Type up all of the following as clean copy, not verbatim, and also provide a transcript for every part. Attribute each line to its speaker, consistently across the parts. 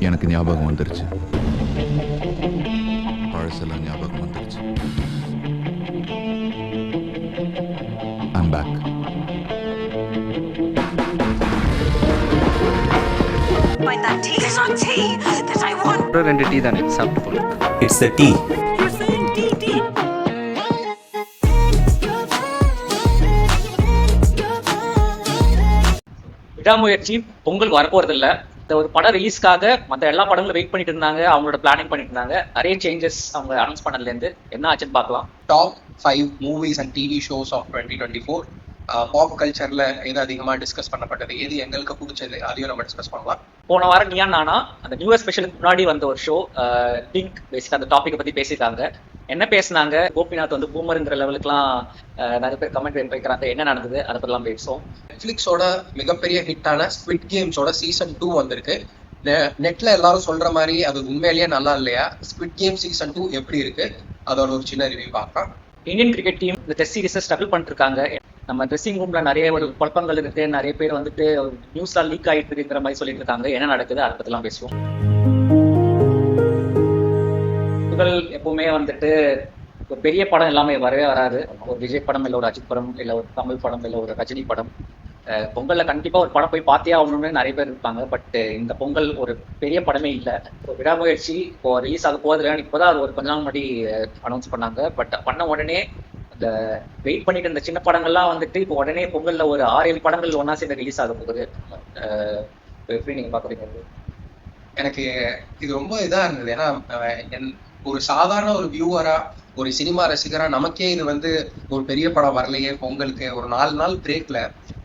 Speaker 1: எனக்கு ஞாபகம் வந்துருச்சு. பழசெல்லாம் ஞாபகம் வந்துருச்சு. I'm back.
Speaker 2: Find that tea. There's not tea that I want.
Speaker 3: ரெண்டு டீ தானே சாப்பிட்டு போகலாம்.
Speaker 4: It's the tea.
Speaker 2: You're saying tea, tea.
Speaker 5: விடாமுயற்சி பொங்கல் வரப்போறதில்ல. இந்த ஒரு படம் ரிலீஸ்க்காக மற்ற எல்லா படங்களும் வெயிட் பண்ணிட்டு இருந்தாங்க, அவங்களோட பிளானிங் பண்ணிட்டு இருந்தாங்க. நிறைய சேஞ்சஸ் அவங்க அனௌன்ஸ் பண்ணதுலேருந்து என்ன ஆச்சுன்னு பார்க்கலாம்.
Speaker 6: Top 5 movies and TV shows of 2024. Pop கல்ச்சர்ல எது அதிகமா டிஸ்கஸ் பண்ணப்பட்டது, எது எங்களுக்கு பிடிச்சது, அதையும் நம்ம டிஸ்கஸ் பண்ணலாம்.
Speaker 5: போன வாரம் நீயா நானா அந்த நியூ இயர் ஸ்பெஷலுக்கு முன்னாடி வந்த ஒரு ஷோ பிங்க் பேசிக் அந்த டாபிக் பத்தி பேசிட்டாங்க. என்ன பேசினாங்க, கோபிநாத் வந்து பூமருங்கிற லெவலுக்குலாம் நிறைய பேர் கமெண்ட் வைக்கிறாங்க. என்ன நடந்தது அதை பத்திலாம் பேசுவோம்.
Speaker 6: நெட்ஃபிளிக்ஸோட மிகப்பெரிய ஹிட்டான ஸ்குவிட் கேம்ஸோட சீசன் 2 வந்திருக்கு. நெட்ல எல்லாரும் சொல்ற மாதிரி அது உண்மையிலேயே நல்லா இல்லையா, ஸ்குவிட் கேம் சீசன் 2 எப்படி இருக்கு, அதோட ஒரு சின்ன ரிவ்யூ பார்க்கலாம்.
Speaker 5: இந்தியன் கிரிக்கெட் டீம் இந்த டெஸ்ட் சீரீஸை ஸ்ட்ரகிள் பண்ணிட்டு இருக்காங்க. நம்ம ட்ரெஸ்ஸிங் ரூம்ல நிறைய ஒரு குழப்பங்கள் இருக்கு, நிறைய பேர் வந்துட்டு நியூஸ்லாம் லீக் ஆகிட்டு இருக்குங்கிற மாதிரி சொல்லிட்டு இருக்காங்க. என்ன நடக்குது அதை பத்திலாம் பேசுவோம். எப்பவுமே வந்துட்டு ஒரு பெரிய படம் எல்லாமே வரவே வராது. ஒரு விஜய் படம் இல்லை, ஒரு அஜித் படம் இல்லை, ஒரு தமிழ் படம் இல்லை, ஒரு ரஜினி படம். பொங்கல்ல கண்டிப்பா ஒரு படம் போய் பார்த்தியா ஆகணும்னு நிறைய பேர் இருப்பாங்க. பட் இந்த பொங்கல் ஒரு பெரிய படமே இல்லை. ஒரு விடாமுயற்சி இப்போ ரிலீஸ் ஆக போகுது. இப்போதான் அது ஒரு கொஞ்ச நாள் முன்னாடி அனௌன்ஸ் பண்ணாங்க. பட் பண்ண உடனே இந்த வெயிட் பண்ணிட்டு இருந்த சின்ன படங்கள்லாம் வந்துட்டு இப்போ உடனே பொங்கல்ல ஒரு 6-7 படங்கள் ஒன்னா சேர்ந்து ரிலீஸ் ஆக போகுது. எப்படி நீங்க பாக்குறீங்க?
Speaker 6: எனக்கு இது ரொம்ப இதா இருந்தது. ஏன்னா ஒரு சாதாரண ஒரு வியூவரா, ஒரு சினிமா ரசிகரா நமக்கே இது வந்து ஒரு பெரிய படம் வரலையே பொங்கலுக்கு, ஒரு 4 நாள் பிரேக்ல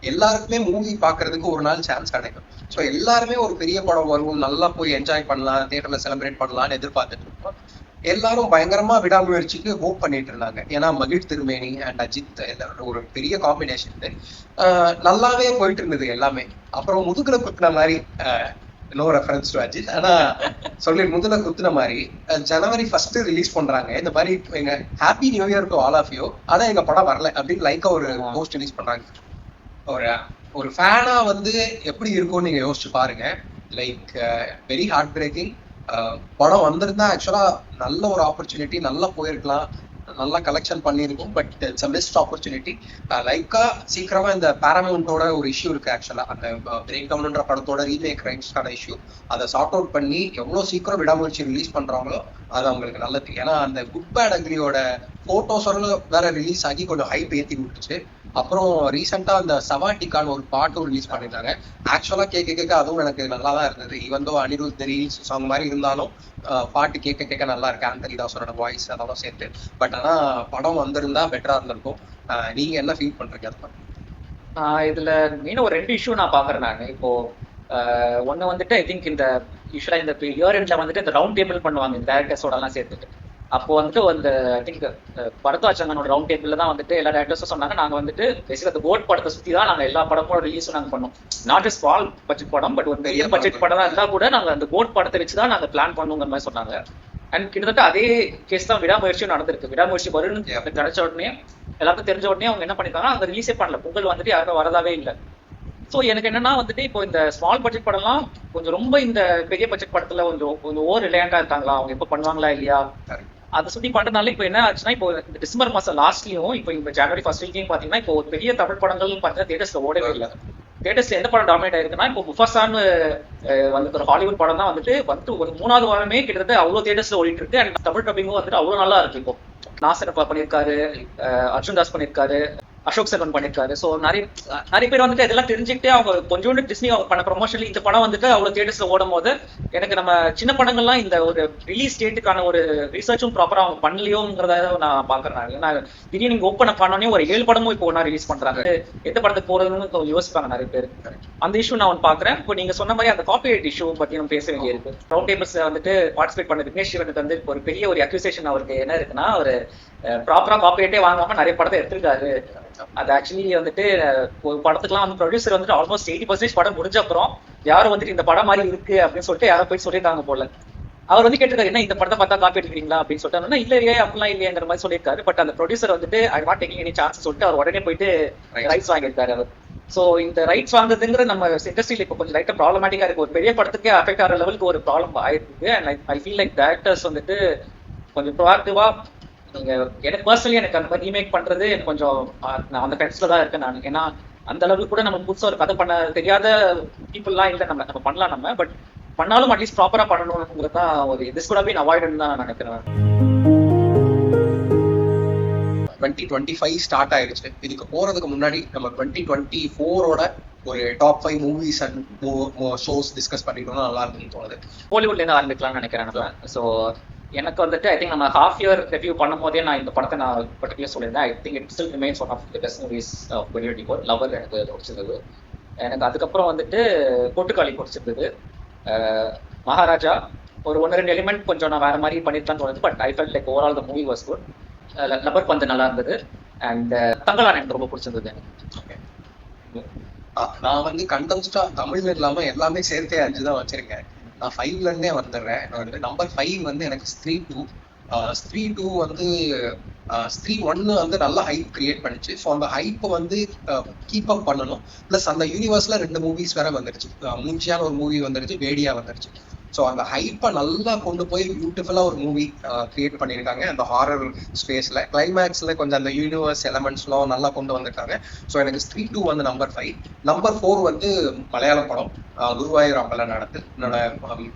Speaker 6: எல்லாருக்குமே மூவி பாக்குறதுக்கு ஒரு நாள் சான்ஸ் கிடைக்கும். ஸோ எல்லாருமே ஒரு பெரிய படம் வரும், நல்லா போய் என்ஜாய் பண்ணலாம், தியேட்டர்ல செலிப்ரேட் பண்ணலாம்னு எதிர்பார்த்துட்டு இருக்கோம். எல்லாரும் பயங்கரமா விடாமுயற்சிக்கு ஹோப் பண்ணிட்டு இருந்தாங்க. ஏன்னா மகிழ் திருமேனி அண்ட் அஜித் ஒரு பெரிய காம்பினேஷன், நல்லாவே போயிட்டு இருந்தது எல்லாமே. அப்புறம் முதுகுல குத்துன மாதிரி, நோ ரெஃபரன்ஸ் டு அஜித், ஆனா சொல்லி முதுகுல குத்துன மாதிரி ஜனவரி 1 ரிலீஸ் பண்றாங்க. இந்த மாதிரி எங்க happy new year to all of you, ஆனா எங்க படம் வரல அப்படின்னு லைக்கா ஒரு போஸ்ட் ரிலீஸ் பண்றாங்க. ஒரு ஃபேனா வந்து எப்படி இருக்கும்னு நீங்க யோசிச்சு பாருங்க. Like very heartbreaking. படம் வந்திருந்தா ஆக்சுவலா நல்ல ஒரு ஆப்பர்ச்சுனிட்டி, நல்லா போயிருக்கலாம், நல்லா கலெக்ஷன் பண்ணியிருக்கும். But it's a missed opportunity. Lyca சீக்கிரமா இந்த பேரமௌண்டோட ஒரு இஷ்யூ இருக்கு. ஆக்சுவலா அந்த பிரேக் டவுன்ன்ற படத்தோட ரீமேக் ரைட்ஸ்க்கான இஷ்யூ, அதை சார்ட் அவுட் பண்ணி எவ்வளவு சீக்கிரம் விடாமுயற்சி ரிலீஸ் பண்றாங்களோ அது அவங்களுக்கு நல்லது. ஏன்னா அந்த குட் பேட் அக்ரியோட போட்டோஸ் வேற ரிலீஸ் ஆகி கொஞ்சம் ஹைப் ஏற்றி விட்டுச்சு. அப்புறம் ரீசெண்டா அந்த சவாட்டிக்கான ஒரு பாட்டும் ரிலீஸ் பண்ணிருந்தாங்க. ஆக்சுவலா கேட்க அதுவும் எனக்கு நல்லா தான் இருந்தது. Even though Anirudh reels song மாதிரி இருந்தாலும் பாட்டு கேட்க நல்லா இருக்கு, ஆந்தனி தாஸோட வாய்ஸ் அதெல்லாம் சேர்த்து. பட் ஆனா படம் வந்திருந்தா பெட்டரா இருந்திருக்கும். நீங்க என்ன ஃபீல் பண்றீங்க அதை பத்தி?
Speaker 5: இதுல மெயினா ஒரு 2 இஷ்யூ நான் பாக்குறேன். நான் இப்போ ஒன்னு வந்துட்டு ஐ திங்க் இந்த யூஸ்வலா இந்த இயர் எண்ட்ல வந்துட்டு இந்த ரவுண்ட் டேபிள் பண்ணுவாங்க இந்த டேரக்டர்ஸோட எல்லாம் சேர்த்துட்டு. அப்போ வந்துட்டு அந்த ஐ திங்க் பரத்வாச்சங்கனோட ரவுண்ட் டேபிள்ல தான் வந்துட்டு எல்லா டேரக்டர்ஸும் சொன்னாங்க, நாங்க வந்துட்டு பேசிக்கா அந்த கோட் படத்தை சுத்தி தான் நாங்க எல்லா படமோட ரிலீஸும் நாங்க பண்ணோம். நாட் ஜஸ்ட் ஸ்மால் பட்ஜெட் படம், பட் ஒரு பெரிய பட்ஜெட் படம் தான் இருந்தா கூட நாங்க அந்த கோட் படத்தை வச்சுதான் நாங்க பிளான் பண்ணுங்கிற மாதிரி சொன்னாங்க. அண்ட் கிட்டத்தட்ட அதே கேஸ் தான் விடாமுயற்சியும் நடந்திருக்கு. விடாமுயற்சி வரும்னு கிடைச்ச உடனே எல்லாருக்கும் தெரிஞ்ச உடனே அவங்க என்ன பண்ணிருக்காங்க, அந்த ரிலீஸே பண்ணல. பொங்கல் வந்துட்டு யாரும் வரதாவே இல்லை. ஸோ எனக்கு என்னன்னா வந்துட்டு இப்போ இந்த ஸ்மால் பட்ஜெட் படம்லாம் கொஞ்சம் ரொம்ப இந்த பெரிய பட்ஜெட் படத்துல கொஞ்சம் ஓவர் ரிலையண்டா இருக்காங்களா, அவங்க எப்போ பண்ணுவாங்களா இல்லையா அதை சுத்தி பண்றதுனால இப்போ என்ன ஆச்சுன்னா, இப்போ இந்த டிசம்பர் மாசம் லாஸ்ட்லயும் இப்போ ஜனவரி 1 வீக்கையும் பாத்தீங்கன்னா இப்போ ஒரு பெரிய தமிழ் படங்கள் பார்த்தீங்கன்னா தியேட்டர்ஸ்ல ஓடவே இல்லை. தியேட்டர்ஸ்ல எந்த படம் டாமினேட் ஆயிருக்குன்னா இப்போ முஃபசான்னு வந்து ஒரு ஹாலிவுட் படம் தான் வந்துட்டு ஒரு 3வது வாரமே கிட்டத்தட்ட அவ்வளோ தியேட்டர்ஸ்ல ஓடிட்டு இருக்கு. அண்ட் தமிழ் டப்பிங்கும் வந்துட்டு அவ்வளோ நல்லா இருக்கு. இப்போ நாசரப்பா பண்ணியிருக்காரு, அர்ஜுன் தாஸ் பண்ணியிருக்காரு, அசோக் செல்வன் பண்ணியிருக்காரு. ஸோ நிறைய பேர் வந்துட்டு இதெல்லாம் தெரிஞ்சுக்கிட்டே அவங்க கொஞ்சோண்டு டிஸ்னி அவங்க பண்ண ப்ரொமோஷன்ல இந்த படம் வந்துட்டு அவ்வளோ தியேட்டர்ஸ்ல ஓடும் போது எனக்கு நம்ம சின்ன படங்கள்லாம் இந்த ஒரு ரிலீஸ் டேட்டுக்கான ஒரு ரிசர்ச்சும் ப்ராப்பரா அவங்க பண்ணலையோங்கிறத நான் பாக்குறேன். ஏன்னா திடீர்னு நீங்க ஓப்பன் பண்ணோடனே ஒரு 7 படமும் இப்போ ஒன்னா ரிலீஸ் பண்றாங்க. எந்த படத்துக்கு போறதுன்னு யோசிப்பாங்க நிறைய பேர். அந்த இஷ்யூ நான் ஒன்று பாக்குறேன். இப்போ நீங்க சொன்ன மாதிரி அந்த காப்பிரைட் இஷ்யூ பத்தி நம்ம பேச வேண்டியிருக்கு. ரவுண்ட் டேபிள்ஸ்ல வந்துட்டு பார்ட்டிசிபேட் பண்ண விக்னேஷ் சிவனுக்கு வந்து ஒரு பெரிய ஒரு அக்யூசேஷன் அவருக்கு என்ன இருக்குன்னா, அவர் ப்ராப்பரா காப்பிரைட்டே வாங்காம நிறைய படத்தை எடுத்திருக்காரு. அது ஆக்சுவலி வந்துட்டு ஒரு படத்துக்குலாம் வந்து ப்ரொடியூசர் வந்துட்டு ஆல்மோஸ்ட் 80% படம் முடிஞ்ச அப்புறம் யாரும் வந்துட்டு இந்த படம் மாதிரி இருக்கு அப்படின்னு சொல்லிட்டு யாரும் போய் சொல்லியிருக்காங்க போல. அவர் வந்து கேட்டிருக்காரு, என்ன இந்த படத்தை பார்த்தா காப்பி எடுக்கிறீங்களா அப்படின்னு சொல்லிட்டு, இல்லையே அப்படிலாம் இல்லையங்கிற மாதிரி சொல்லியிருக்காரு. பட் அந்த ப்ரொடியூசர் வந்துட்டு I not taking any chance சொல்லிட்டு அவர் உடனே போயிட்டு ரைட்ஸ் வாங்கியிருக்காரு அவர். ஸோ இந்த ரைட்ஸ் வாங்குறதுங்கிற நம்ம இண்டஸ்ட்ரியில் இப்போ கொஞ்சம் லைட்டாக ப்ராப்ளமேட்டிக்காக இருக்குது. ஒரு பெரிய படத்துக்கே அஃபெக்ட் ஆகிற லெவலுக்கு ஒரு ப்ராப்ளம் ஆயிருக்கு. And I feel like directors வந்துட்டு கொஞ்சம் ப்ரோஆக்டிவாக நீங்கள் எனக்கு பர்சனலி எனக்கு அந்த மாதிரி ரீமேக் பண்ணுறது எனக்கு கொஞ்சம் நான் அந்த ஃபென்ஸில் தான் இருக்கேன் நான். ஏன்னா அந்த அளவுக்கு கூட நம்ம புதுசாக ஒரு கதை பண்ண தெரியாத பீப்புளெலாம் இல்லை. நம்ம பண்ணலாம் நம்ம, பட் பண்ணாலும் அட்லீஸ்ட் ப்ராப்பராக பண்ணணுங்கிறது தான் ஒரு திஸ் குட் ஹவ் பீன் அவாய்டட்னு தான் நான் நினைக்கிறேன்.
Speaker 6: 2025 ஸ்டார்ட் ஆயிருச்சு. இதுக்கு போறதுக்கு முன்னாடி நம்ம 2024ஓட ஒரு top 5 movies and shows discuss பண்ணிட்டோம்னா நல்லா இருக்குன்னு தோணுது.
Speaker 5: ஹாலிவுட்லேருந்து ஆரம்பிக்கலாம்னு நினைக்கிறேன். ஸோ எனக்கு வந்துட்டு ஐ திங்க் நம்ம ஹாஃப் இயர் ரிவ்யூ பண்ணும் போதே நான் இந்த படத்தை நான் பர்டிகுலர் சொல்லியிருந்தேன். I think it still remains one of the best movies of 2024. Lover எனக்கு பிடிச்சிருந்தது. எனக்கு அதுக்கப்புறம் வந்துட்டு பொட்டுக்காளி பிடிச்சிருந்தது. மகாராஜா ஒரு 1-2 எலிமெண்ட் கொஞ்சம் நான் வேற மாதிரி பண்ணிருக்கலாம்னு தோணுது. But I felt like overall the movie was good. Rubber பந்து நல்லா இருந்தது. அண்ட் தங்கலான் எனக்கு ரொம்ப பிடிச்சிருந்தது எனக்கு.
Speaker 6: நான் வந்து கண்டென்ஸ்டா தமிழ்ல இல்லாம எல்லாமே சேர்த்தே 5 தான் வச்சிருக்கேன். நான் 5ல இருந்தே வந்துடுறேன். நம்பர் 5 வந்து எனக்கு ஸ்த்ரீ 2. ஸ்த்ரீ 2 வந்து ஸ்த்ரீ 1 வந்து நல்ல ஹைப் கிரியேட் பண்ணிச்சு. ஸோ அந்த ஹைப்பை வந்து கீப் அப் பண்ணணும். பிளஸ் அந்த யூனிவர்ஸ்ல 2 மூவிஸ் வேற வந்துருச்சு. மூஞ்சியான ஒரு மூவி வந்துருச்சு, வேடியா வந்துருச்சு. ஸோ அந்த ஹைப்பை நல்லா கொண்டு போய் பியூட்டிஃபுல்லா ஒரு மூவி கிரியேட் பண்ணியிருக்காங்க. அந்த ஹாரர் ஸ்பேஸ்ல கிளைமேக்ஸ்ல கொஞ்சம் அந்த யூனிவர்ஸ் எலமெண்ட்ஸ்லாம் நல்லா கொண்டு வந்திருக்காங்க. ஸோ எனக்கு ஸ்த்ரீ 2 வந்து நம்பர் 5. நம்பர் 4 வந்து மலையாள படம் குருவாயூர் அம்பலம் நடந்து. என்னோட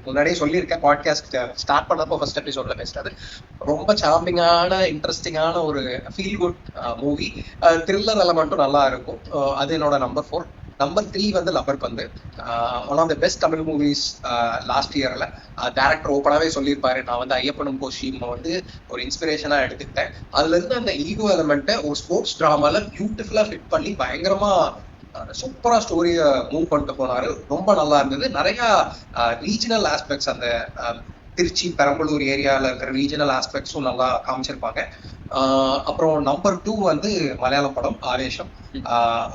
Speaker 6: முன்னாடியே சொல்லியிருக்கேன், பாட்காஸ்ட் ஸ்டார்ட் பண்ணப்போ ஃபர்ஸ்ட் எபிசோட்ல பேசுறது. ரொம்ப சார்மிங்கான இன்ட்ரெஸ்டிங்கான ஒரு ஃபீல் குட் மூவி. த்ரில்லர் எலமெண்ட்டும் நல்லா இருக்கும். அது என்னோட நம்பர் 4. நம்பர் 3 வந்து Lubber Pandhu. One of the best Tamil movies last இயர்ல. டேரக்டர் ஓப்பனாவே சொல்லியிருப்பாரு, நான் வந்து ஐயப்பனும் கோஷியும் வந்து ஒரு இன்ஸ்பிரேஷனா எடுத்துக்கிட்டேன். அதுல இருந்து அந்த ஈகோ எலமெண்ட்டை ஒரு ஸ்போர்ட்ஸ் டிராமால பியூட்டிஃபுல்லா ஃபிட் பண்ணி பயங்கரமா சூப்பரா ஸ்டோரிய மூவ் பண்ணிட்டு போனாரு. ரொம்ப நல்லா இருந்தது. நிறைய ரீஜனல் ஆஸ்பெக்ட்ஸ், அந்த திருச்சி பெரம்பலூர் ஏரியாவில் இருக்கிற ரீஜனல் ஆஸ்பெக்ட்ஸும் நல்லா காமிச்சிருப்பாங்க. அப்புறம் நம்பர் 2 வந்து மலையாள படம் Aavesham.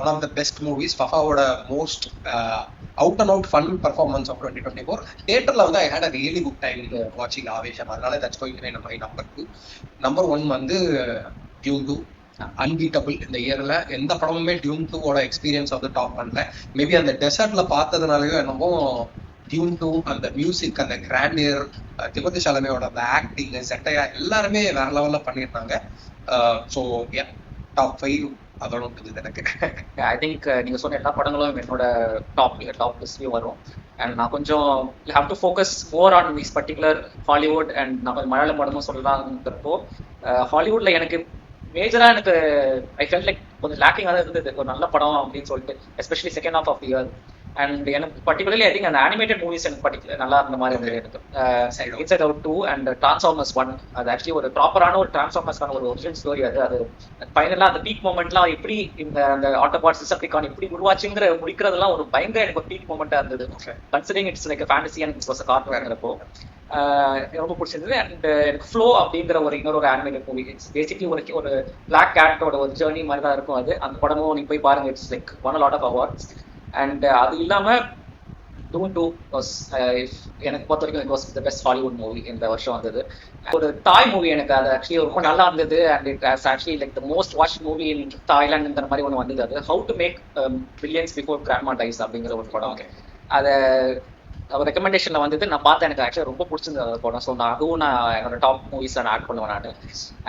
Speaker 6: One of the best movies. ஃபஃபாவோட most out and out fun performance of 2024. தியேட்டர்ல வந்து I had a really good time வாட்சிங் ஆவேஷம். அதனால that's going to be my number 2. Number 1 வந்து டியூன் 2. அன்பீட்டபிள். இந்த இயர்ல எந்த படமுமே டியூன் 2ஓட எக்ஸ்பீரியன்ஸ் வந்து டாப் பண்ணல. மேபி அந்த டெசர்ட்ல பார்த்ததுனாலயோ என்னமோ டியூன் 2 அந்த மியூசிக், அந்த கிராண்டியர், திபதி ஷாலமேயோட அந்த ஆக்டிங், செட்டையா எல்லாருமே வேற லெவல்ல பண்ணியிருந்தாங்க. ஸோ டாப் 5 அதோட இருக்குது எனக்கு.
Speaker 5: ஐ திங்க் நீங்க சொன்ன எல்லா படங்களும் என்னோட டாப் லிஸ்ட்லயும் வரும். அண்ட் நான் கொஞ்சம் have to focus more on this particular Hollywood. And நான் கொஞ்சம் மலையாள படமும் சொல்லலாம்ன்றப்போ ஹாலிவுட்ல எனக்கு மேஜரா எனக்கு ஐ ஃபெல்ட் லைக் கொஞ்சம் லேக்கிங்காக தான் இருந்தது ஒரு நல்ல படம் அப்படின்னு சொல்லிட்டு, especially second half of the year. And எனக்கு பர்டிகுலர்லி ஐ திங்க் அந்த அனிமேட்டட் மூவிஸ் எனக்கு பர்டிகுலர் நல்லா இருந்த மாதிரி இருந்தது எனக்கு. Inside Out 2 and Transformers 1. அது ஆக்சுவலி ஒரு ப்ராப்பரான ஒரு டிரான்ஸ்ஃபார்மர்ஸ்க்கான ஒரு ஒரிஜினல் ஸ்டோரி. அது ஃபைனலாக அந்த பீக் மூமெண்ட்லாம் எப்படி இந்த ஆட்டோபாட்ஸ் டிசெப்டிகான் எப்படி உருவாச்சுங்கிற முடிக்கிறதுலாம் ஒரு பயங்கர எனக்கு ஒரு பீக் மூமெண்ட்டாக இருந்தது. Considering it's like fantasy and it's was a கார்ட்டூன்ங்கிறப்போ ரொம்ப பிடிச்சிருந்தது. அண்ட் எனக்கு ஃப்ளோ அப்படிங்கிற இன்னொரு அனிமேட்டட் மூவி. இட்ஸ் பேசிக்லி ஒரு பிளாக் கேட்டோட ஒரு ஜேர்னி மாதிரி தான் இருக்கும் அது. அந்த படமும் நீங்க போய் பாருங்க. It's like won a lot of awards. And அது இல்லாம டூன் 2 எனக்கு பொறுத்த வரைக்கும் it was the best Hollywood movie இந்த வருஷம் வந்தது. ஒரு தாய் மூவி எனக்கு அது ஆக்சுவலி ரொம்ப நல்லா இருந்தது. And it has actually like the most watch movie in தாய்லாந்துங்கிற மாதிரி ஒன்று வந்தது. அது how to make billions before grandma dies அப்படிங்கிற ஒரு படம். அதை அவர் ரெக்கமெண்டேஷன்ல வந்தது நான் பார்த்தேன். எனக்கு ஆக்சுவலி ரொம்ப பிடிச்சிருந்தது அந்த படம். ஸோ நான் அதுவும் நான் என்னோட டாப் மூவிஸ் நான் ஆட் பண்ணுவேன் நான்.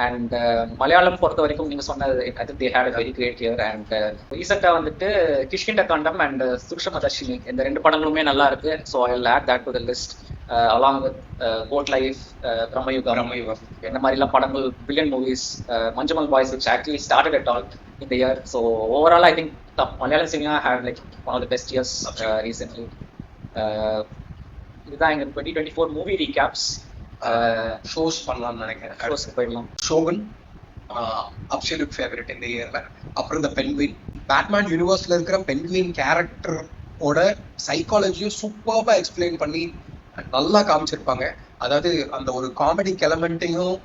Speaker 5: அண்ட் மலையாளம் பொறுத்த வரைக்கும் நீங்க சொன்னது I think they had a very great year. And ரீசெண்டாக வந்துட்டு கிஷ்கிண்ட காண்டம் அண்ட் சுருஷமதர்ஷினி இந்த 2 படங்களுமே நல்லா இருக்கு. So I will add that to the list along with goat life, Bramayugam, இந்த மாதிரிலாம் படங்கள், billion movies, Manjummel boys which actually started at all இந்த year. So overall I think Malayalam cinema had like one of the best years recently. இதுதான் எங்க 2024 movie ரீகேப்ஸ்.
Speaker 6: Shows பண்ணலாம்னு நினைக்கிறேன்.
Speaker 5: Shows போயிடலாம்.
Speaker 6: Shogan absolute favourite இந்த இயர்ல. அப்புறம் இந்த பென்குயின், பேட்மேன் யூனிவர்ஸ்ல இருக்கிற பென்குயின் கேரக்டரோட சைக்காலஜியும் சூப்பர்பா எக்ஸ்பிளைன் பண்ணி நல்லா காமிச்சிருப்பாங்க. அதாவது அந்த ஒரு காமெடிக் எலமெண்ட்டையும்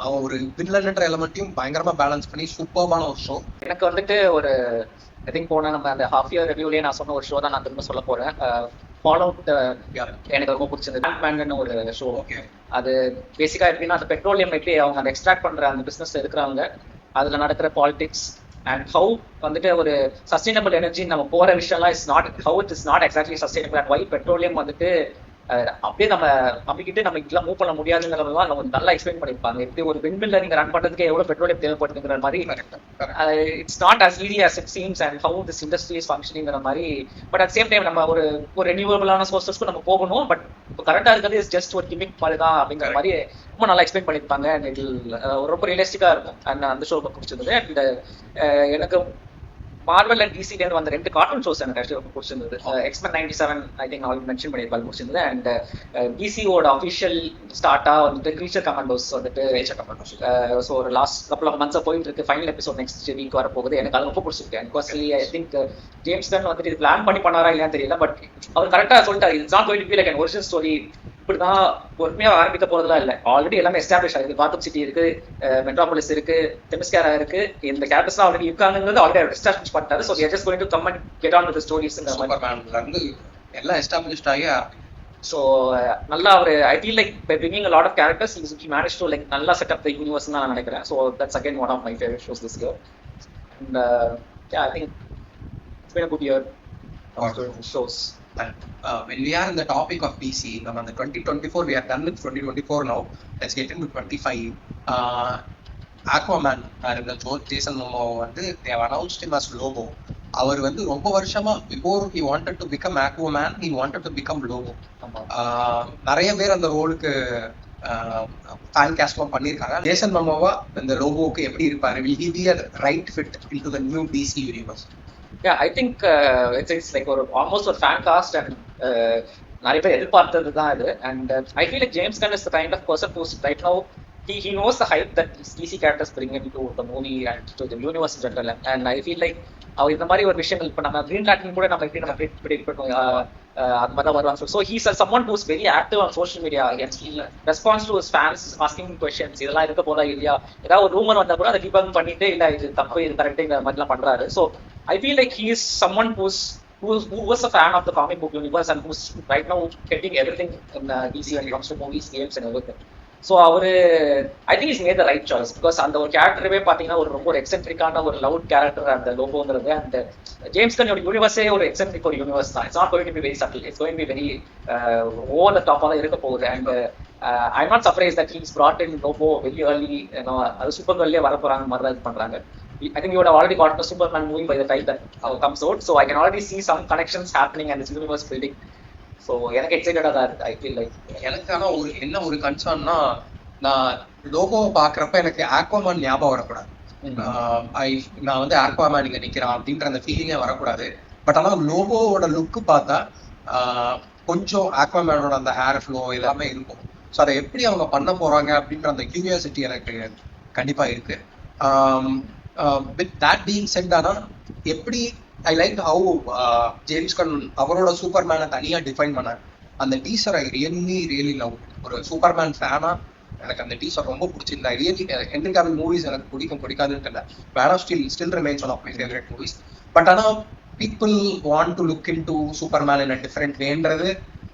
Speaker 6: அவன் ஒரு வில்லன்ற எலமெண்ட்டையும் பயங்கரமா பேலன்ஸ் பண்ணி சூப்பர்பான ஒரு ஷோ.
Speaker 5: எனக்கு வந்துட்டு ஒரு ஐ திங்க் போன நம்ம அந்த ஹாஃப் இயர் ரிவ்யூலயே நான் சொன்ன ஒரு ஷோ தான் நான் திரும்ப சொல்ல போறேன். ஃபாலோ அவுட் எனக்கு ரொம்ப பிடிச்சது. பேட்மேன் ஒரு ஷோ. அது பேசிக்கா எப்படின்னா அந்த பெட்ரோலியம் எப்படி அவங்க அந்த எக்ஸ்ட்ராக்ட் பண்ற அந்த பிசினஸ் இருக்கிறவங்க, அதுல நடக்கிற பாலிடிக்ஸ், அண்ட் ஹவு வந்துட்டு ஒரு சஸ்டைனபிள் எனர்ஜி நம்ம போற விஷயம்லாம் is not how it is not exactly sustainable and why petroleum வந்துட்டு அப்படியே நம்ம நம்பிக்கிட்டு நம்ம இதெல்லாம் மூவ் பண்ண முடியாதுங்கிறதெல்லாம் நம்ம நல்லா எக்ஸ்பிளைன் பண்ணியிருப்பாங்க. எப்படி ஒரு விண்மில்ல நீங்க ரன் பண்றதுக்கு எவ்வளவு பெட்ரோலியம் தேவைப்படுதுங்கிற மாதிரி it's not as easy as it seems and how this industry is functioningங்கிற மாதிரி. பட் அட் சேம் டைம் நம்ம ஒரு ரெனியூவபிளான சோர்சஸ்க்கு நம்ம போகணும். பட் கரெக்டா இருக்கிறது இஸ் ஜஸ்ட் ஒரு கிமிக் மாதிரி தான் அப்படிங்கிற மாதிரி ரொம்ப நல்லா எக்ஸ்பிளைன் பண்ணியிருப்பாங்க. அண்ட் இதில் ரொம்ப ரியலிஸ்டிக்கா இருக்கும். அண்ட் அந்த ஷோ பிடிச்சிருந்தது. அண்ட் எனக்கு மார்வல் அண்ட் டிசில இருந்து வந்த 2 கார்ட்டூன் ஷோஸ் எனக்கு ஆக்சுவலி ரொம்ப பிடிச்சிருந்தது. X-Men 97 ஐ திங்க் நான் மென்ஷன் பண்ணியிருப்பாங்க பிடிச்சிருந்தது. அண்ட் டிசியோட அஃபிஷியல் ஸ்டார்ட்டா வந்துட்டு கிரீச்சர் கமாண்டோஸ் வந்துட்டு ஸோ ஒரு லாஸ்ட் கப்பல் ஆஃப் மந்த்ஸா போயிட்டு இருக்கு. ஃபைனல் எபிசோட் நெக்ஸ்ட் வீக் வர போகுது. எனக்கு அது ரொம்ப பிடிச்சிருக்கு. And basically I think James Gunn வந்துட்டு இது பிளான் பண்ணி பண்ணாரா இல்லையான்னு தெரியல. பட் அவர் கரெக்டாக சொல்லிட்டாரு, it's not going to be like an origin story. இப்படிதான் பொறுமையா ஆரம்பிக்க போறதுலாம் இல்லை. ஆல்ரெடி எல்லாமே எஸ்டாப்ளிஷ் ஆயிருக்கு. காத்தம் சிட்டி இருக்கு, மெட்ராபோலிஸ் இருக்கு, தெமிஸ்கேரா இருக்கு. இந்த கேரக்டர்ஸ்லாம் ஆல்ரெடி இருக்காங்கிறது ஆல்ரெடி எஸ்டாப்ளிஷ் பண்ணிட்டாரு. So just going to come and get on with ஸ்டோரிஸ்ங்கிற மாதிரி
Speaker 6: எல்லாம் எஸ்டாப்ளிஷ்ட் ஆகி.
Speaker 5: ஸோ நல்லா அவர் I feel like by bringing a lot of characters he managed to like நல்லா செட் அப் தி யூனிவர்ஸ் நான் நினைக்கிறேன். So that's again one of my favourite shows this year. And yeah, I think it's been a good year of shows.
Speaker 6: When we are in the topic of DC, on the 2024, we are done with 2024 now. Let's get into 25. Aquaman, Jason Momoa, they have announced him as Lobo. அவர் வந்து ரொம்ப வருஷமா before he wanted to become Aquaman, he wanted to become Lobo. நிறைய பேர் அந்த ரோலுக்கு fan காஸ்ட்லாம் பண்ணியிருக்காங்க. Jason மோமோவா இந்த லோபோவுக்கு எப்படி இருப்பாரு? will he be a right fit into the new DC universe?
Speaker 5: Yeah, I think it's like almost a fan cast and நிறைய பேர் எதிர்பார்த்தது தான் இது. And I feel like James Gunn is the kind of person who's right now he knows the hype that DC characters bring into the movie and to the universe in general. And I feel like அவர் இந்த மாதிரி ஒரு விஷயங்கள் இப்போ நம்ம green லாண்டர்ன் கூட நம்ம எப்படி நம்ம ப்ரெடிக்ட் பண்ணுவோம் அது மாதிரி தான் வருவாங்க. So he's someone who's very active on social media. He responds to his fans asking questions. இதெல்லாம் இருக்க போதா இல்லையா, ஏதாவது ஒரு ரூமர் வந்தா கூட அதை டிபங்க் பண்ணிட்டு இல்லை இது தப்பு இது கரெக்டுங்கிற மாதிரிலாம் பண்றாரு. So I feel like he is someone who was a fan of the comic book universe and who's right now getting everything in DC when it comes to movies, games and everything. So அவரு I think is made the right choice. Because அந்த ஒரு கேரக்டரவே பார்த்தீங்கன்னா ரொம்ப ஒரு எக்ஸென்ட்ரிக்கான ஒரு loud character அந்த லோபோங்கிறது. And James கன்னோட யூனிவர்ஸே ஒரு eccentric ஒரு யூனிவர்ஸ் தான். It's not going to be very subtle, it's going to be very over the டாப்பாக தான் இருக்க போகுது. And I am not surprise that he's brought in Lobo very early. அது super கேர்லயே வர போறாங்க மாதிரி தான் இது பண்றாங்க. I think you would have already gotten a Superman movie by the time that comes out. So I can already see some connections happening and this universe building. So எனக்கு எக்ஸைட்டடா தான் இருக்கு. ஐ ஃபீல் லைக்
Speaker 6: எனக்கு ஆனா ஒரு கன்சர்ன்னா, நான் லோகோவை பாக்குறப்ப எனக்கு Aquaman ஞாபகம் வரக்கூடாது. நான் வந்து ஆக்வாமேன் இங்க நிக்கிறான் அப்படின்ற அந்த ஃபீலிங்கே வரக்கூடாது. பட் ஆனா லோகோவோட லுக்கு பார்த்தா கொஞ்சம் ஆக்வாமேனோட அந்த ஹேர் ஃப்ளோ எல்லாமே இருக்கும். ஸோ அதை எப்படி அவங்க பண்ண போறாங்க அப்படின்ற அந்த கியூரியாசிட்டி எனக்கு கண்டிப்பா இருக்கு. வித் தட் பீயிங் செட், ஆனா எப்படி ஐ லைக் ஹவு ஜேம்ஸ் கன் அவரோட சூப்பர்மேனை தனியா டிஃபைன் பண்ணார். அந்த டீசர் ஐ ரியலி லவ். ஒரு சூப்பர்மேன் ஃபேனா எனக்கு அந்த டீசர் ரொம்ப பிடிச்சிருந்தா. ரியலி ஹென்ரி காவில் மூவிஸ் எனக்கு பிடிக்காதுன்னு தெரியல. Man of steel remains one of my favourite movies. But ஆனா people want to look in to Superman in a different வேன்றது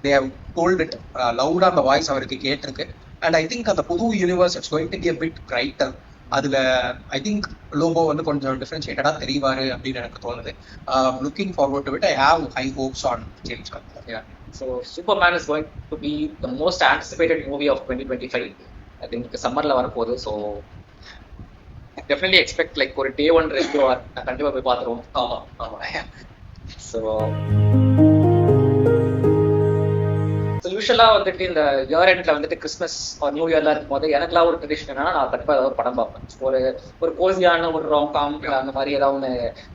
Speaker 6: they have told it louder. அந்த வாய்ஸ் அவருக்கு கேட்டிருக்கு. அண்ட் ஐ திங்க் அந்த புது universe it's going to be a bit brighter. அதுல I think Lobo வந்து கொஞ்சம் டிஃபரன்ஷியேட்டடா தெரிவாரு அப்படின்னு எனக்கு தோணுது. Looking forward to it. I have high hopes on James Gunn.
Speaker 5: So Superman is going to be the most anticipated movie of 2025. I think சம்மர்ல வர போகுது. So definitely expect like ஒரு day one review கண்டிப்பா போய் பார்த்துருவோம். So யூஸ்வலா வந்துட்டு இந்த இயர் எண்ட்ல வந்துட்டு கிறிஸ்மஸ் நியூ இயர்ல இருக்கும் போது எனக்குலாம் ஒரு ட்ரெடிஷன் என்னன்னா, நான் கண்டிப்பா ஏதாவது ஒரு படம் பார்ப்பேன். ஒரு கோசியான ஒரு ரோம்-காம் அந்த மாதிரி ஏதாவது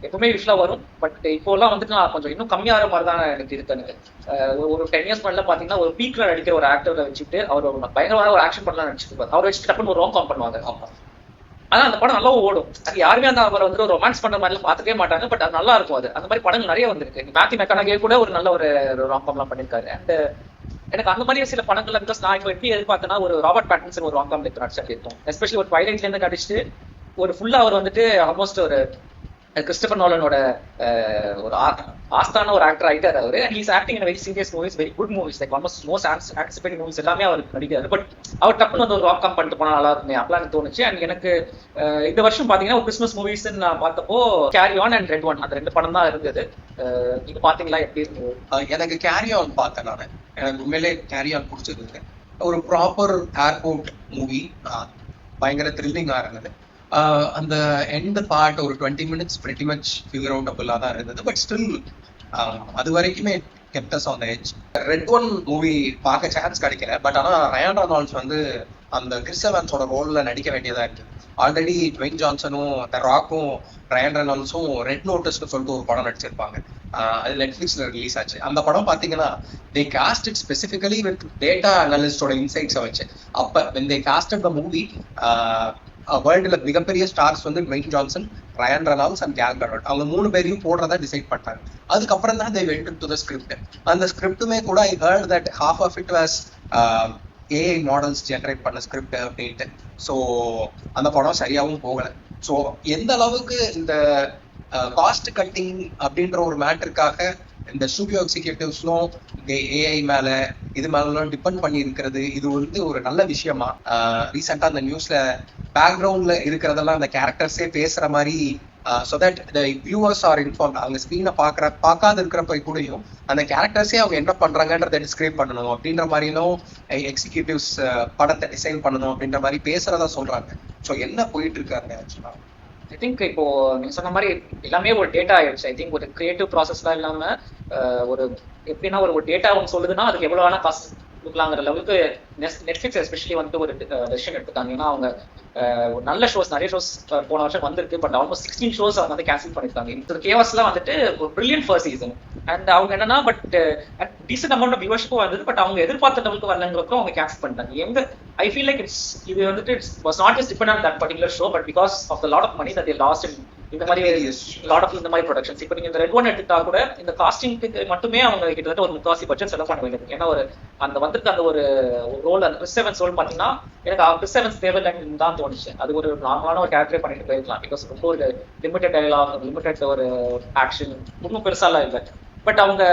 Speaker 5: எப்பவுமே யூஸ்வலா வரும். பட் இப்போலாம் வந்துட்டு நான் கொஞ்சம் இன்னும் கம்மியாகிற மாதிரி தான் எனக்கு இருக்கு. எனக்கு ஒரு 10 years முன்னாடி பாத்தீங்கன்னா ஒரு பீக்ல நடிக்கிற ஒரு ஆக்டரை வச்சுட்டு அவர் பயங்கரமான ஒரு ஆக்ஷன் பண்ணலாம் நடிச்சிருப்பாரு. அவர் வச்சுட்டு டக்குன்னு ஒரு ரோம்-காம் பண்ணுவாங்க. ஆனா அந்த படம் நல்லா ஓடும். யாருமே அந்த அவரை வந்து ஒரு ரொமான்ஸ் பண்ற மாதிரி பார்த்துக்கவே மாட்டாங்க. பட் அது நல்லா இருக்கும். அது அந்த மாதிரி படங்கள் நிறைய வந்திருக்கு. மேத்யூ மெக்கனகே கூட ஒரு நல்ல ஒரு ரோம்-காம்லாம் பண்ணியிருக்காரு. அண்ட் எனக்கு அந்த மாதிரி சில படங்கள்ல பிகாஸ் நான் இப்போ எப்படி எதிர்பார்த்தேன்னா, ஒரு ராபர்ட் பேட்டின்சன் ஒரு ரோம்-காம் நடிச்சு இருக்கும். எஸ்பெஷலி ஒரு ட்வைலைட்ல இருந்து நடிச்சுட்டு ஒரு ஃபுல்லா அவர் வந்துட்டு ஆல்மோஸ்ட் ஒரு கிறிஸ்டபர் நோலனோட ஒரு ஆஸ்தான ஒரு ஆக்டர் ஆகிட்டார் அவர். And he's acting in very serious movies, very good movies, like almost most anticipating movies எல்லாமே அவர் நடிக்கிறார். பட் அவர் டப்புன்னு வந்து ஒரு ராக் கம் பண்ணிட்டு போனால் நல்லா இருக்குமே அப்பலாம் எனக்கு தோணுச்சு. அண்ட் எனக்கு இந்த வருஷம் பார்த்தீங்கன்னா ஒரு கிறிஸ்மஸ் மூவிஸ் நான் பார்த்தப்போ carry on and red one அந்த 2 படம் தான் இருந்தது. நீங்க பாத்தீங்களா எப்படி இருந்தது?
Speaker 6: எனக்கு கேரி ஆன் பார்த்தேன் நான். எனக்கு உண்மையிலே கேரி ஆன் பிடிச்சிருக்கு. ஒரு ப்ராப்பர் ஏர்போர்ட் மூவி, பயங்கர த்ரில்லிங்காக இருந்தது. அந்த எண்ட் பார்ட் ஒரு 20 minutes pretty much figure outable தான் இருந்தது. பட் ஸ்டில் அது வரைக்குமே kept us on the edge. Red one movie பார்க்க சான்ஸ் கிடைக்கல. பட் ஆனால் ரயான் ரெனால்ட்ஸ் வந்து அந்த கிறிஸ் எவான்ஸோட ரோல்ல நடிக்க வேண்டியதா இருக்கு. ஆல்ரெடி ட்வைன் ஜான்சனும் த ராக்கும் ரயான் ரெனால்ட்ஸும் ரெட் நோட்டஸ்னு சொல்லிட்டு ஒரு படம் நடிச்சிருப்பாங்க. அது நெட்ஃபிளிக்ஸ்ல ரிலீஸ் ஆச்சு. அந்த படம் பாத்தீங்கன்னா they cast it specifically with data analystோட இன்சைட்ஸை வச்சு. அப்ப when they casted the movie, வேர்ல்டுல மிகப்பெரிய ஸ்டார்ஸ் வந்து Dwayne Johnson, Ryan Reynolds and Gal Gadot அவங்க 3 பேரையும் போடுறதா டிசைட் பண்ணாங்க. அதுக்கப்புறம் தான் they went into the script. அந்த ஸ்கிரிப்டுமே கூட I heard that half of it was AI models generate பண்ண ஸ்கிரிப்ட் அப்படின்ட்டு. ஸோ அந்த படம் சரியாகவும் போகல. ஸோ எந்த அளவுக்கு இந்த காஸ்ட் கட்டிங் அப்படின்ற ஒரு மேட்டருக்காக இந்த ஸ்டூடியோ எக்ஸிக்யூட்டிவ்ஸ்லும் இந்த ஏஐ மேல இது மேலாம் டிபெண்ட் பண்ணி இருக்கிறது, இது வந்து ஒரு நல்ல விஷயமா? ரீசெண்டா அந்த நியூஸ்ல பேக்ரவுண்ட்ல இருக்கிறதெல்லாம் அந்த கேரக்டர்ஸே பேசுற மாதிரி, so that the viewers are inform. அவங்க ஸ்க்ரீனை பார்க்காத இருக்கிறப்ப கூடயும் அந்த கேரக்டர்ஸே அவங்க என்ன பண்றாங்கன்றதை டிஸ்கிரைப் பண்ணணும் அப்படின்ற மாதிரியும் எக்ஸிக்யூட்டிவ்ஸ் படத்தை டிசைன் பண்ணணும் அப்படின்ற மாதிரி பேசுறதா சொல்றாங்க. ஸோ என்ன போயிட்டு இருக்காங்க ஆக்சுவலா?
Speaker 5: ஐ திங்க் இப்போ நீங்க சொன்ன மாதிரி எல்லாமே ஒரு டேட்டா ஆயிடுச்சு. ஐ திங்க் ஒரு கிரியேட்டிவ் ப்ராசஸ்லாம் இல்லாம ஒரு எப்படின்னா ஒரு டேட்டா அவங்க சொல்லுதுன்னா அதுக்கு எவ்வளவு வேணா காசு கொடுக்கலாங்கிற லெவலுக்கு நெட்ஃபிளிக்ஸ் எஸ்பெஷலி வந்துட்டு ஒரு டெசிஷன் எடுத்துட்டாங்க. ஏன்னா அவங்க நல்ல ஷோஸ் நிறைய ஷோஸ் போன வருஷம் வந்திருக்கு. பட் ஆல்மோஸ்ட் 16 ஷோஸ் அவங்க வந்து கேன்சல் பண்ணிருக்காங்க. இந்த கேவஸ்லாம் வந்துட்டு ஒரு பிரில்லியன்ட் ஃபர்ஸ்ட் சீசன். அண்ட் அவங்க என்னன்னா பட் டீசென்ட் அமௌண்ட் ஆஃப் வியூவர்ஷிப்பும் வந்தது. பட் அவங்க எதிர்பார்த்த லெவலுக்கு வரலங்கிறப்போ அவங்க கேன்சல் பண்ணிட்டாங்க. எங்க ஐ ஃபீல் லைக் இது வந்துட்டு was not just depend on that particular show, but because of the lot of money that they lost in இந்த மாதிரி லாட் ஆஃப் இந்த மாதிரி ப்ரொடக்ஷன்ஸ். இப்போ நீங்க இந்த ரெட் ஒன் எடுத்துட்டா கூட இந்த காஸ்டிங்க்கு மட்டுமே அவங்க கிட்டத்தட்ட ஒரு 3/4 பட்ஜெட் செலவு பண்ண வேண்டியது. ஏன்னா ஒரு அந்த வந்துட்டு அந்த ஒரு ரோல் அந்த கிறிஸ் எவன்ஸ் ரோல் பார்த்தீங்கன்னா எனக்கு கிறிஸ் எவன்ஸ் தேவையில்லைன்னு தான் தோணுச்சு. அது ஒரு நார்மலான ஒரு கேரக்டரே பண்ணிட்டு போயிருக்கலாம். பிகாஸ் ரொம்ப ஒரு லிமிடெட் டயலாக், லிமிடெட் ஒரு ஆக்ஷன், ஒன்றும் பெருசாலாம் இல்லை. பட் அவங்க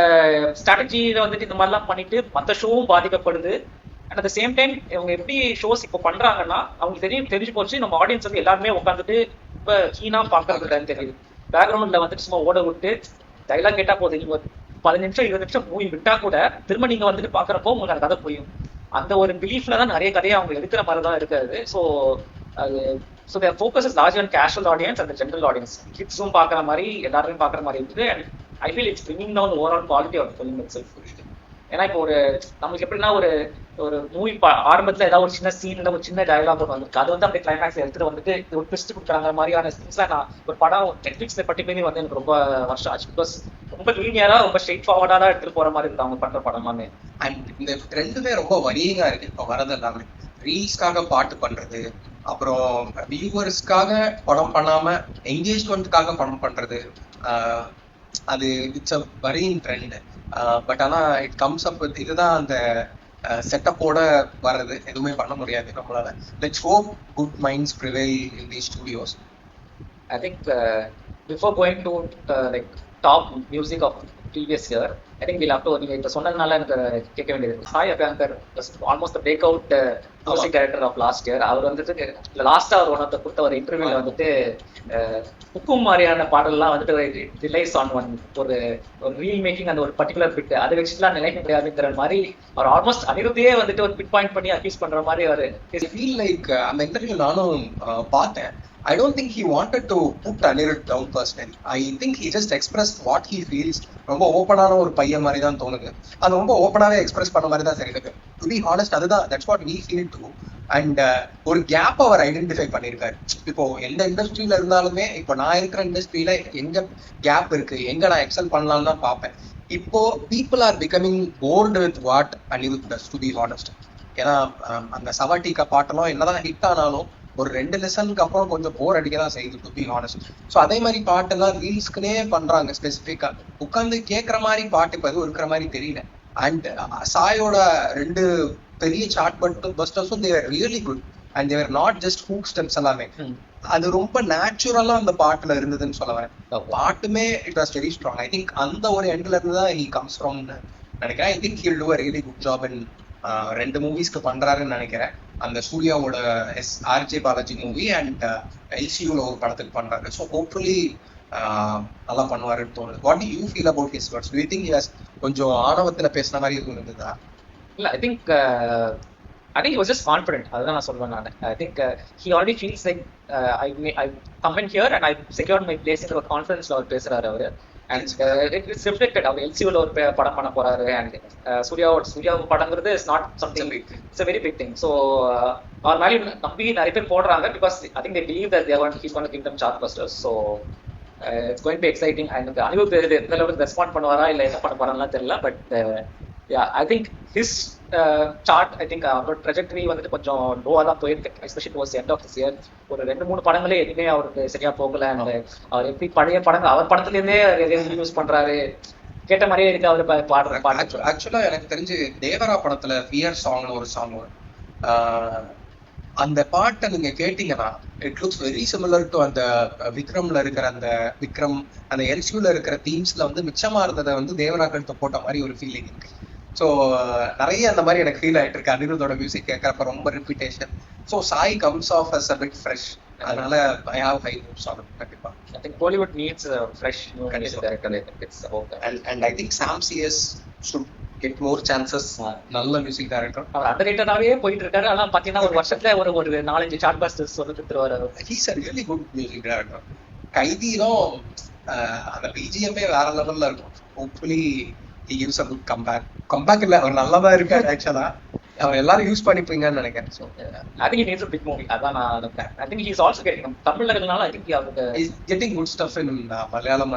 Speaker 5: ஸ்ட்ராட்டஜியில வந்துட்டு இந்த மாதிரிலாம் பண்ணிட்டு மற்ற ஷோவும் பாதிக்கப்படுது. And at the same time இவங்க எப்படி ஷோஸ் இப்போ பண்றாங்கன்னா அவங்களுக்கு தெரிஞ்சு போச்சு நம்ம ஆடியன்ஸ் வந்து எல்லாருமே உட்காந்துட்டு இப்ப கீனா பாக்குறதுன்னு தெரியுது. பேக்ரவுண்ட்ல வந்துட்டு சும்மா ஓட விட்டு டைலாக் கேட்டா போதும். நீங்க 15 நிமிஷம் 20 நிமிஷம் மூவி விட்டா கூட திரும்ப நீங்க வந்துட்டு பாக்குறப்போ உங்களுக்கு அந்த கதை புரியும். அந்த ஒரு பிலீஃப்ல தான் நிறைய கதையை அவங்க எடுக்கிற மாதிரி தான் இருக்காது. ஸோ அது so their focus is large on casual audience and general audience. கிட்ஸும் பாக்குற மாதிரி எல்லாருமே பாக்குற மாதிரி இருக்குது. And I feel it's bringing down overall quality of film itself. ஏன்னா இப்போ ஒரு நம்மளுக்கு எப்படின்னா ஒரு மூவி ஆரம்பத்துல ஏதாவது ஒரு சின்ன சீன்ல ஒரு சின்ன டயலாக் வந்துருக்கு, அது வந்து அப்படியே கிளைமேக்ஸ் எடுத்துட்டு வந்துட்டு ஒரு ட்விஸ்ட் கொடுக்குறாங்க மாதிரியான திங்ஸ்லாம் நான் ஒரு படம் நெட்ஃபிளிக்ஸ்ல பர்டிகுலர்லி வந்து எனக்கு ரொம்ப வருஷம் ஆச்சு. பிகாஸ் ரொம்ப லீனியரா ரொம்ப ஸ்ட்ரெயிட் ஃபார்வர்டா தான் எடுத்துட்டு போற மாதிரி இருக்கு அவங்க பண்ற படமாமே.
Speaker 6: அண்ட் இந்த ட்ரெண்டுமே ரொம்ப வரியா இருக்கு இப்போ வரது எல்லாமே. ரீல்ஸ்க்காக பாட்டு பண்றது, அப்புறம் வியூவர்ஸ்க்காக படம் பண்ணாம என்கேஜ்மெண்ட்காக படம் பண்றது, அது it's a worrying trend. But ஆனா இட் கம்ஸ் அப் வித் இதுதான் அந்த செட்டப்போட வர்றது. எதுவுமே பண்ண முடியாது நம்மளால. Let's hope good minds prevail in the studios.
Speaker 5: I think before going to like top music of previous year, I think we'll have to நீங்க இப்ப சொன்னதுனால எனக்கு கேட்க வேண்டியது. Sai Abhyankar almost break out music director of last year. அவர் வந்துட்டு லாஸ்டா ஒரு ஒன் கொடுத்த ஒரு இன்டர்வியூல வந்துட்டு ஹுக்கும் மாதிரியான பாடல்லாம் வந்துட்டு ரிலைஸ் ஆன் ஒன் ஒரு ரீல் மேக்கிங் அந்த ஒரு பர்டிகுலர் பிட் அதை வச்சுலாம் நிலைக்க முடியாதுங்கிற மாதிரி அவர் ஆல்மோஸ்ட் அனிருத்தையே வந்துட்டு ஒரு பிட் பாயிண்ட் பண்ணி அக்யூஸ் பண்ற மாதிரி அவர்
Speaker 6: ஃபீல் லைக் அந்த இன்டர்வியூ நானும் பார்த்தேன். I don't think he wanted to put Anirudh down personally. I think he just expressed what he feels. ரொம்ப ஓப்பனான ஒரு பையன் மாதிரி தான் தோணுது. அது ரொம்ப ஓப்பனாவே எக்ஸ்பிரஸ் பண்ண மாதிரி தான் தெரியுது. டு பி ஹானஸ்ட் அதுதான் that's what we feel too. And ஒரு கேப் அவர் ஐடென்டிஃபை பண்ணியிருக்காரு. இப்போ எந்த இண்டஸ்ட்ரியில இருந்தாலுமே இப்போ நான் இருக்கிற இண்டஸ்ட்ரியில எங்க கேப் இருக்கு, எங்க நான் எக்ஸல் பண்ணலாம்னு தான் பார்ப்பேன். இப்போ people are becoming board with what Anirudh does, to be honest. ஏன்னா அந்த சவாட்டிக்கா பாட்டெல்லாம் என்னதான் ஹிட் ஆனாலும் ஒரு 2 லெசனுக்கு அப்புறம் கொஞ்சம் போர் அடிக்க தான் செய்யுது, டு பி ஹானஸ்ட். ஸோ அதே மாதிரி பாட்டெல்லாம் ரீல்ஸ்க்குனே பண்றாங்க ஸ்பெசிஃபிக்கா. உட்காந்து கேட்குற மாதிரி பாட்டு இப்போ எதுவும் இருக்கிற மாதிரி தெரியல. அண்ட் சாயோட 2 பெரிய சார்ட் பஸ்டர்ஸும் they are really good. And they're not just hook steps எல்லாமே. அது ரொம்ப நேச்சுரலா அந்த பாட்டுல இருந்ததுன்னு சொல்ல வரேன். பாட்டுமே it was very strong. I think அந்த ஒரு எண்ட்ல இருந்து தான் ஹி கம்ஸ் ஃப்ரம் நினைக்கிறேன். I think he'll to a really good job இன் 2 மூவிஸ்க்கு பண்றாருன்னு நினைக்கிறேன். அந்த சூர்யாவோட ஆர்ஜே பாலாஜி மூவி அண்ட் எல்சியூல ஒரு படத்துக்கு பண்றாரு. ஸோ ஹோப்ஃபுல்லி நல்லா பண்ணுவாருன்னு தோணுது. What to you feel about his words? To you think he has கொஞ்சம் ஆணவத்துல பேசின மாதிரி இருந்ததா?
Speaker 5: இல்ல I think he was just confident. அதுதான் நான் சொல்வேன் நான். I think he already feels like I come in here and I secured my place in ஒரு கான்ஃபிடன்ஸ்ல அவர் பேசுறாரு அவரு. And it's reflected. அவர் எல்சியூல ஒரு படம் பண்ண போறாரு. And சூர்யா படங்கிறது is not something, it's a very big thing. So அவர் மேலே நம்பி நிறைய பேர் போடுறாங்க because I think they believe that he's going to give them chartbusters. So it's going to be exciting. And Anirudh எந்த லெவலுக்கு ரெஸ்பாண்ட் பண்ணுவாரா இல்லை என்ன பண்ண போறாங்கலாம் தெரியல. But I think his chart, I think அவரோட ட்ரெஜெக்டரி வந்துட்டு கொஞ்சம் லோவா தான் போயிருக்கு, especially towards the end of this year. ஒரு 2-3 படங்களே எதுவுமே அவருக்கு சரியா போகல. அண்ட் அவர் எப்படி பழைய படங்கள் அவர் படத்துல இருந்தே யூஸ் பண்றாரு, கேட்ட மாதிரியே இருக்கு அவர் பாடுற பாட்டு.
Speaker 6: ஆக்சுவலா எனக்கு தெரிஞ்சு தேவரா படத்துல ஃபியர் சாங்னு ஒரு சாங் வரும். அந்த பாட்டை நீங்க கேட்டீங்கன்னா it looks very similar to அந்த விக்ரம்ல இருக்கிற அந்த அந்த எல்சியூல இருக்கிற தீம்ஸ்ல வந்து மிச்சமா இருந்ததை வந்து தேவராக்கள் போட்ட மாதிரி ஒரு ஃபீலிங் இருக்கு. ஸோ நிறைய அந்த மாதிரி எனக்கு ஃபீல் ஆயிட்டு இருக்கு அனிருத்தோட மியூசிக் கேட்கறப்ப ரொம்ப repetition. So Sai comes off as a bit fresh. அதனால I have high hopes on it. கண்டிப்பா
Speaker 5: I think Bollywood needs a fresh new music director. It's about that.
Speaker 6: And I think Sam CS should get more chances. நல்ல music director.
Speaker 5: அவர் அண்டர்ரேட்டடாவே போயிட்டு இருக்காரு. ஆனா பாத்தீங்கன்னா ஒரு வருஷத்துல ஒரு 4-5 சார்ட் பஸ்டர்ஸ் வந்து கொடுத்துருவாரு.
Speaker 6: He's a really good music director. கைதியிலும் அந்த பிஜிஎம்ஏ வேற லெவல்ல இருக்கும். Hopefully he gives a good comeback இல்ல, அவர் நல்லாதான் இருக்காரு ஆக்சுவலா. அவர் எல்லாரும் யூஸ் பண்ணிப்பீங்கன்னு நினைக்கிறேன். So
Speaker 5: I think he needs a big movie. அதான் நான் நினைக்கிறேன். I think he is also getting தமிழ்ல இருக்கனால I think he is
Speaker 6: getting good stuff in Malayalam.